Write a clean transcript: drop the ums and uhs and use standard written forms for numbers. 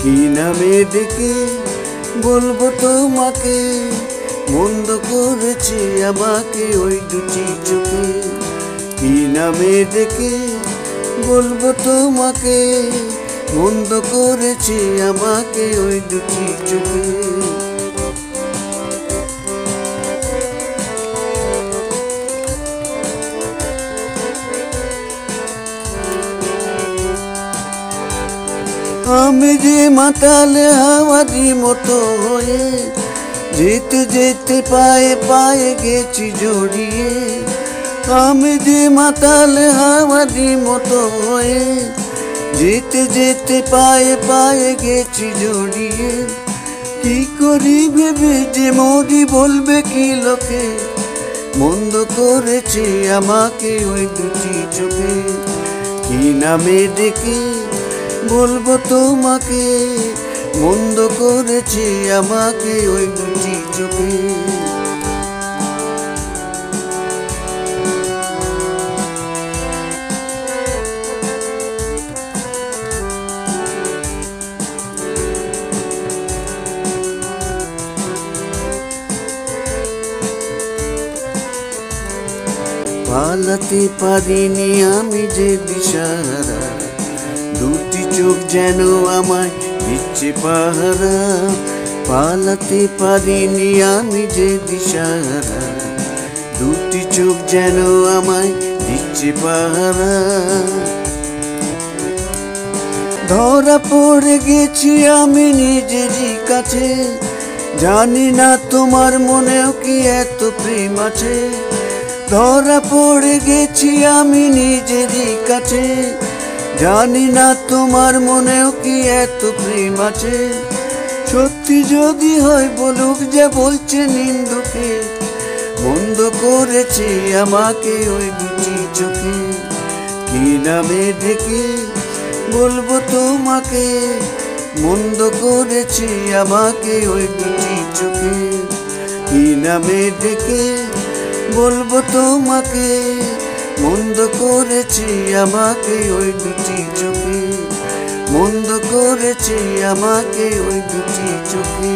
কি নামে ডেকে বলবো তোমাকে, মন্দ করেছে আমাকে ওই দুটি চোখে। কি নামে ডেকে বলবো তোমাকে, মন্দ করেছে আমাকে ওই দুটি চোখে। আমি যে মাতালে হাওয়ারি মতো হয়ে, যেতে যেতে পায়ে পায়ে গেছি জড়িয়ে। আমি যে মাতালে হাওয়ারি মতো হয়ে, যেতে যেতে পায়ে পায়ে গেছি জড়িয়ে। কি করি ভেবে যে মরি বলবে কি লোকে, মন্দ করেছে আমাকে ওই দুটি চোখে। কি নামে ডেকে বলবো তোমাকে, মন্দ করেছে আমাকে ওই দুটি চোখে। পালাতে পারিনি আমি যে দিশাহারা, দুটি চোখ যেন আমায় দিচ্ছে পাহারা। পালাতে পারিনি আমি যে দিশাহারা, দুটি চোখ যেন আমায় দিচ্ছে পাহারা। ধরা পড়ে গেছি আমি নিজেরই কাছে, জানি না তোমার মনেও কি এত প্রেম আছে। ধরা পড়ে গেছি আমি নিজেরই কাছে, জানি না তোমার মনেও কি এত প্রেম আছে। সত্যি যদি হয় বলুক যে বলছে নিন্দুকে, মন্দ করেছে আমাকে ওই দুটি চোখে। কি নামে ডেকে বলবো তোমাকে, মন্দ করেছে আমাকে ওই দুটি চোখে। কি নামে ডেকে বলবো তোমাকে, মন্দ করেছে আমাকে ওই দুটি চোখে। মন্দ করেছে আমাকে ওই দুটি চোখে।